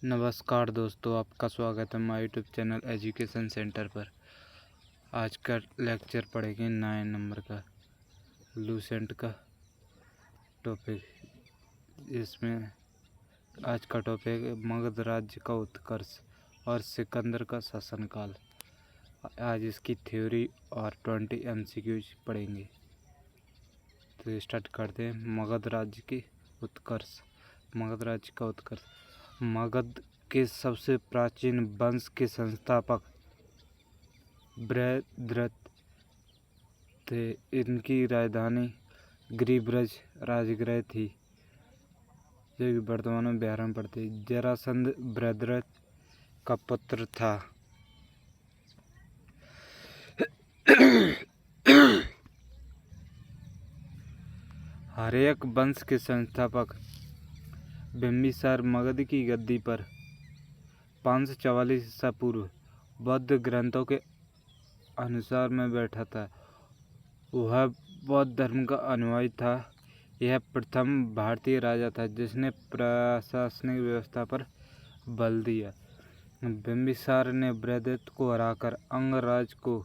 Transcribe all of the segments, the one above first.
नमस्कार दोस्तों, आपका स्वागत है हमारे यूट्यूब चैनल एजुकेशन सेंटर पर। आज का लेक्चर पढ़ेंगे 9 नंबर का लूसेंट का टॉपिक। इसमें आज का टॉपिक है मगध राज्य का उत्कर्ष और सिकंदर का शासनकाल। आज इसकी थ्योरी और 20 MCQs पढ़ेंगे। तो स्टार्ट करते हैं। मगध राज्य की उत्कर्ष। मगध राज्य का उत्कर्ष। मगध के सबसे प्राचीन वंश के संस्थापक बृहद्रथ थे। इनकी राजधानी गिरिब्रज राजगृह थी, जो कि वर्तमान में बिहार में पड़ती है। जरासंध बृहद्रथ का पुत्र था। हर्यक वंश के संस्थापक बिंबिसार मगध की गद्दी पर 544 ईसा पूर्व बौद्ध ग्रंथों के अनुसार में बैठा था। वह बौद्ध धर्म का अनुयायी था। यह प्रथम भारतीय राजा था जिसने प्रशासनिक व्यवस्था पर बल दिया। बिंबिसार ने बृहद्रथ को हराकर अंगराज को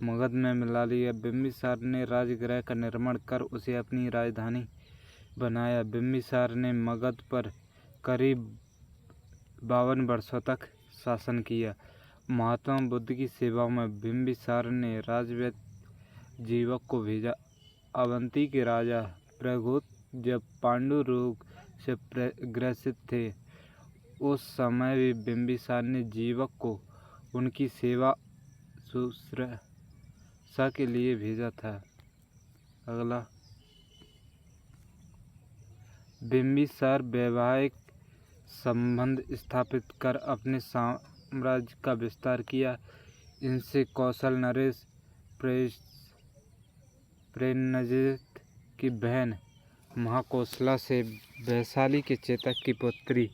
मगध में मिला लिया। बिंबिसार ने राजगृह का निर्माण कर उसे अपनी राजधानी बनाया। बिंबिसार ने मगध पर करीब 52 वर्षों तक शासन किया। महात्मा बुद्ध की सेवा में बिंबिसार ने राजवैद्य जीवक को भेजा। अवंती के राजा प्रघोत जब पांडु रोग से ग्रसित थे, उस समय भी बिंबिसार ने जीवक को उनकी सेवा शुश्रूषा के लिए भेजा था। अगला, बिंबिसार वैवाहिक संबंध स्थापित कर अपने साम्राज्य का विस्तार किया। इनसे कौशल नरेश, प्रेमनजित की बहन महाकौशला से वैशाली के चेतक की पुत्री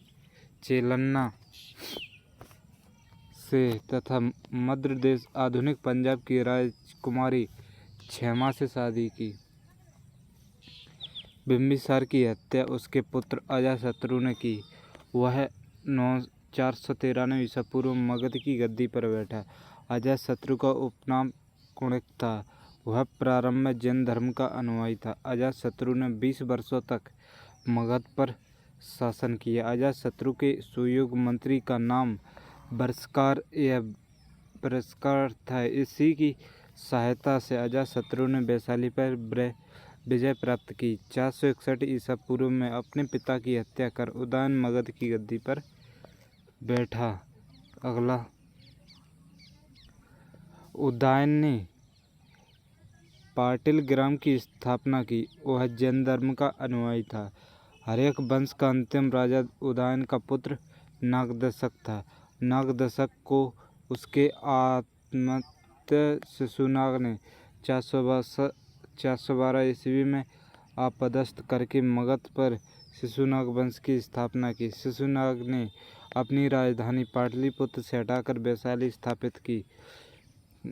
चेलन्ना से तथा मध्य देश आधुनिक पंजाब की राजकुमारी क्षेमा से शादी की। बिंबिसार की हत्या उसके पुत्र अजातशत्रु ने की। वह 413 ईसा पूर्व मगध की गद्दी पर बैठा। अजातशत्रु का उपनाम कुणिक था। वह प्रारंभ में जैन धर्म का अनुयायी था। अजातशत्रु ने 20 वर्षों तक मगध पर शासन किया। अजातशत्रु के सुयोग्य मंत्री का नाम बर्शकार या बृहस्पति था। इसी की सहायता से अजातशत्रु ने वैशाली पर विजय प्राप्त की। 461 ईसा पूर्व में अपने पिता की हत्या कर उदयन मगध की गद्दी पर बैठा। अगला, उदयन ने पाटिल ग्राम की स्थापना की। वह जैन धर्म का अनुयायी था। हर्यक वंश का अंतिम राजा उदयन का पुत्र नागदशक था। नागदशक को उसके आत्महत्या शिशुनाग ने 412 ईस्वी में आपदस्थ करके मगध पर शिशुनाग वंश की स्थापना की। शिशुनाग ने अपनी राजधानी पाटलिपुत्र से हटाकर वैशाली स्थापित की।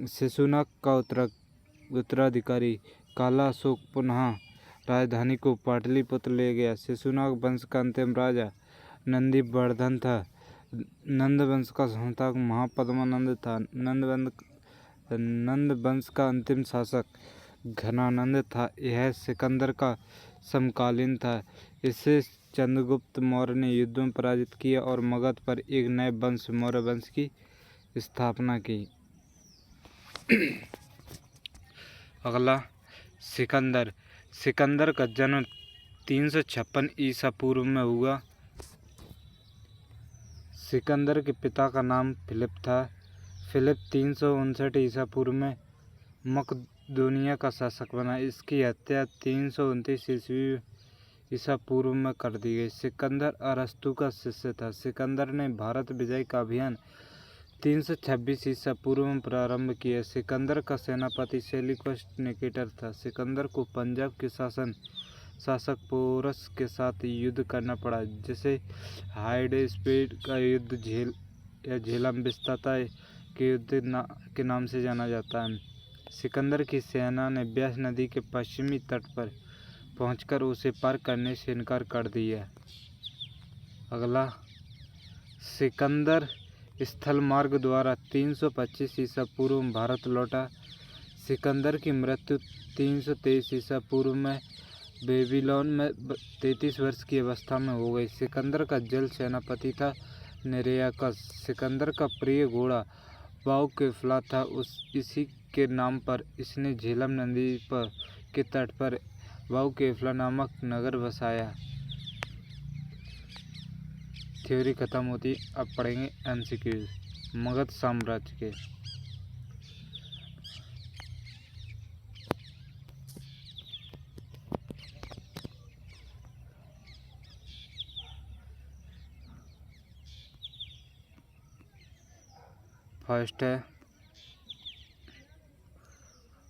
शिशुनाग का उत्तराधिकारी काला अशोक पुनः राजधानी को पाटलिपुत्र ले गया। शिशुनाग वंश का अंतिम राजा नंदीवर्धन था। नंद वंश का संस्थापक महापद्मानंद था। नंद वंश का अंतिम शासक घनानंद था। यह सिकंदर का समकालीन था। इसे चंद्रगुप्त मौर्य ने युद्ध में पराजित किया और मगध पर एक नए वंश मौर्य वंश की स्थापना की। अगला, सिकंदर। सिकंदर का जन्म 356 ईसा पूर्व में हुआ। सिकंदर के पिता का नाम फिलिप था। फिलिप 359 ईसा पूर्व में मकदूनिया का शासक बना। इसकी हत्या 329 ईसा पूर्व में कर दी गई। सिकंदर अरस्तु का शिष्य था। सिकंदर ने भारत विजय का अभियान 326 ईसा पूर्व में प्रारंभ किया। सिकंदर का सेनापति सेल्यूकस निकेटर था। सिकंदर को पंजाब के शासक पोरस के साथ युद्ध करना पड़ा, जिसे हाइडेस्पेड का युद्ध झेलम बिस्ताता के युद्ध के नाम से जाना जाता है। सिकंदर की सेना ने ब्यास नदी के पश्चिमी तट पर पहुंचकर उसे पार करने से इनकार कर दिया। अगला, सिकंदर स्थल मार्ग द्वारा 325 ईसा पूर्व में भारत लौटा। सिकंदर की मृत्यु 323 ईसा पूर्व में बेबीलोन में 33 वर्ष की अवस्था में हो गई। सिकंदर का जल सेनापति था निरयाकस। सिकंदर का प्रिय घोड़ा बाउकेफला था। इसी के नाम पर इसने झेलम नदी के तट पर बाउकेफला नामक नगर बसाया। थ्योरी खत्म होती है। अब पढ़ेंगे एमसीक्यूज। मगध साम्राज्य के फर्स्ट है,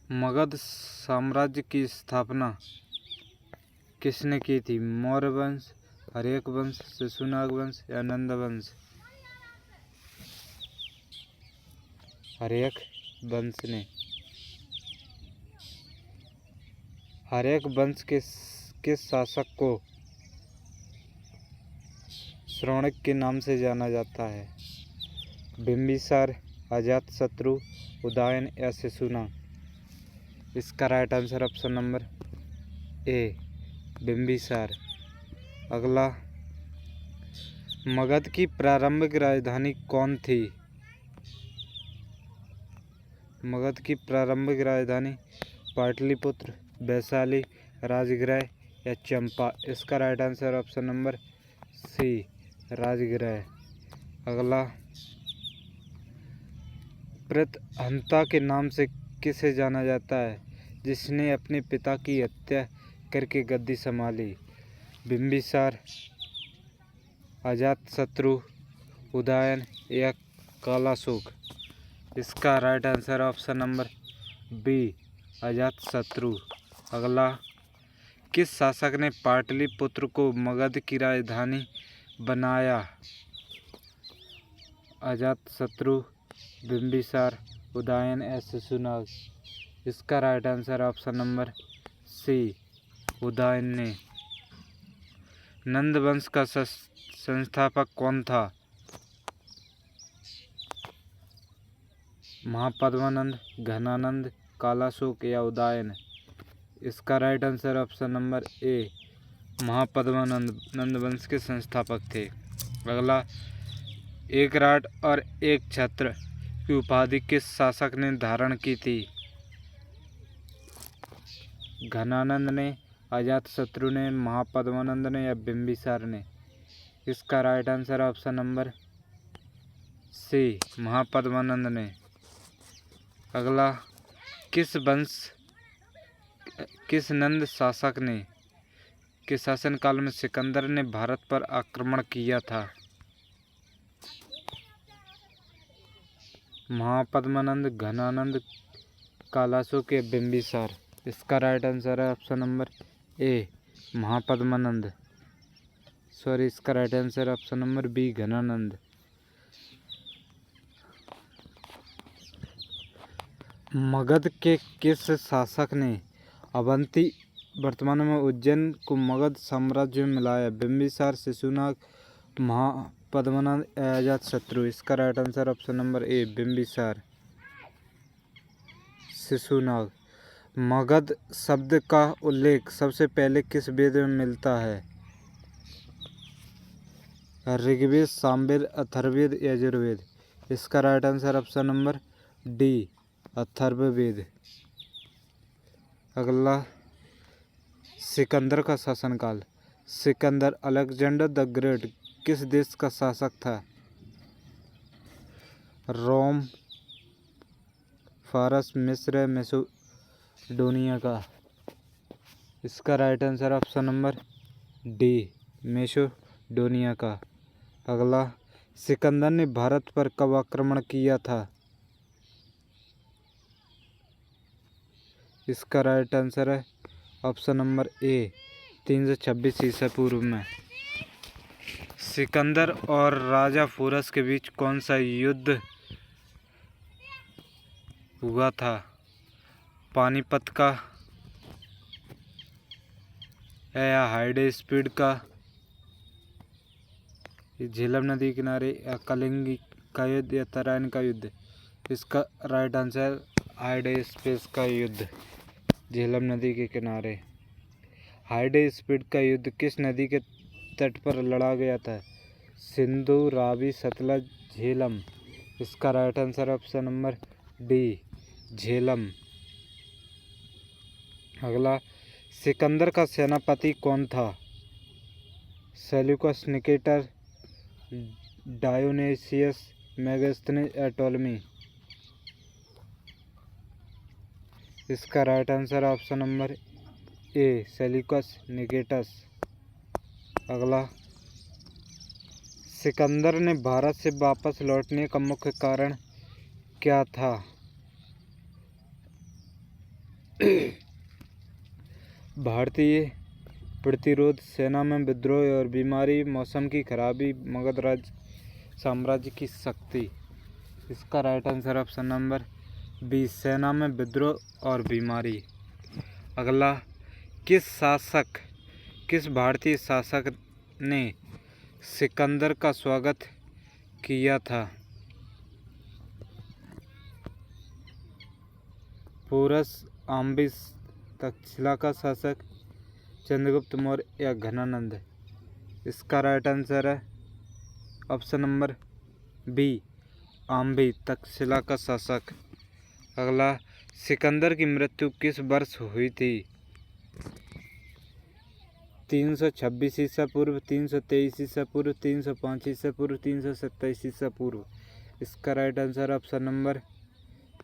मगध साम्राज्य की स्थापना किसने की थी? मौर्य वंश, हर्यक वंश, शिशुनाग वंश या नंद वंश? हर्यक वंश ने। हर्यक वंश के किस शासक को श्रवणक के नाम से जाना जाता है? बिंबिसार, अजातशत्रु, उदयन या शिशुनाग? इसका right answer option number A, Bimbisara. अगला, मगध की प्रारंभिक राजधानी कौन थी? मगध की प्रारंभिक राजधानी पाटलिपुत्र, वैशाली, राजगृह या चंपा? इसका right answer option number C, Rajgriha. अगला, प्रतहंता के नाम से किसे जाना जाता है जिसने अपने पिता की हत्या करके गद्दी संभाली? बिंबिसार, अजातशत्रु, उदयन या कालाशोक? इसका right answer option number B, Ajatashatru. अगला, किस शासक ने पाटलिपुत्र को मगध की राजधानी बनाया? अजातशत्रु, बिंबिसार, उदयन या शिशुनाग? इसका right answer option number C, Udayan ने। नंद वंश का संस्थापक कौन था? महापद्मानंद, घनानंद, कालाशोक या उदयन? इसका right answer option number A, Mahapadmananda Nanda वंश के संस्थापक थे। अगला, एक राट और एक छत्र की उपाधि किस शासक ने धारण की थी? घनानंद ने, अजातशत्रु ने, महापद्मानंद ने या बिंबिसार ने? इसका right answer option number C, Mahapadmananda ने। अगला, किस नंद शासक ने के शासनकाल में सिकंदर ने भारत पर आक्रमण किया था? महापद्मानंद, घनानंद, कालाशोक या बिंबिसार? इसका राइट आंसर है option number A, Mahapadmananda. Sorry, इसका right answer option number B, Dhanananda. Magadha के किस शासक ने अवंती वर्तमान में उज्जैन को मगध साम्राज्य में मिलाया? बिंबिसार, शिशुनाग, महापद्मानंद, अजातशत्रु? इसका right answer option number A, Bimbisara. Shishunaga. Magadha शब्द का उल्लेख सबसे पहले किस वेद में मिलता है? ऋग्वेद, सामवेद, अथर्ववेद या यजुर्वेद? इसका right answer option number D, Atharvaveda. अगला, सिकंदर का शासनकाल। सिकंदर अलेक्जेंडर द ग्रेट किस देश का शासक था? रोम, फारस, मिस्र, मेसिडोनिया का? इसका right answer option number D, Macedonia का। अगला, सिकंदर ने भारत पर कब आक्रमण किया था? इसका राइट आंसर है ऑप्शन नंबर ए, 326 ईसा पूर्व में। सिकंदर और राजा फोरस के बीच कौन सा युद्ध हुआ था? पानीपत का या हाइडेस्पीड का ये झेलम नदी के किनारे या कलिंग का युद्ध या तराइन का युद्ध। इसका राइट आंसर हाइडेस्पेस का युद्ध, झेलम नदी के किनारे। हाइडेस्पेस का युद्ध किस नदी के तट पर लड़ा गया था? सिंधु, रावी, सतलज, झेलम। इसका right answer option number D, Jhelum. अगला, सिकंदर का सेनापति कौन था? सेल्यूकस, निकेटर, डायोनेसियस, मेगास्थनीज या टोलेमी। इसका right answer option number A, Seleucus Nicator. अगला, सिकंदर ने भारत से वापस लौटने का मुख्य कारण क्या था? भारतीय प्रतिरोध, सेना में विद्रोह और बीमारी, मौसम की खराबी, मगध साम्राज्य की शक्ति। इसका right answer option number B, सेना में विद्रोह और बीमारी। अगला, किस भारतीय शासक ने सिकंदर का स्वागत किया था? पोरस, आम्बिस, तक्षशिला का शासक, चंद्रगुप्त मौर्य या घनानंद। इसका राइट आंसर है ऑप्शन नंबर बी, आम्बी, तक्षशिला का शासक। अगला, सिकंदर की मृत्यु किस वर्ष हुई थी? 326 ईसा पूर्व, 323 ईसा पूर्व, 305 ईसा पूर्व, 327 ईसा पूर्व। इसका right answer option number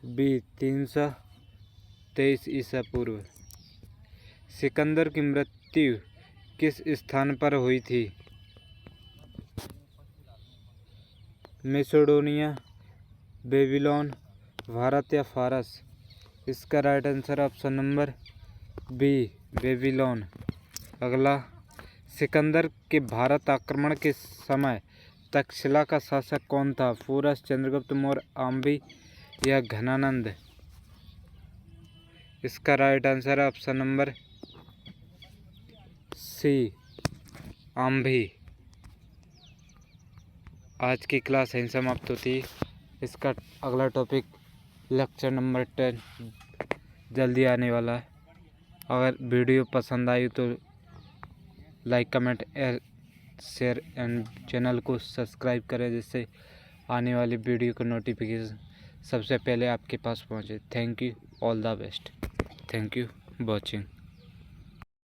B, 323 ईसा पूर्व। सिकंदर की मृत्यु किस स्थान पर हुई थी? मैसेडोनिया, बेबीलोन, भारत या फारस। इसका right answer option number B, Babylon. अगला, सिकंदर के भारत आक्रमण के समय तक्षशिला का शासक कौन था? पोरस, चंद्रगुप्त मौर्य, आम्बी या घनानंद। इसका राइट आंसर है ऑप्शन नंबर सी, आम्बी। आज की क्लास यहीं समाप्त होती है। इसका अगला टॉपिक लेक्चर नंबर 10 जल्दी आने वाला है। अगर वीडियो पसंद आई तो like, comment, share and channel को सब्सक्राइब करें, जिससे आने वाली वीडियो का नोटिफिकेशन सबसे पहले आपके पास पहुंचे। Thank you, all the best. Thank you watching.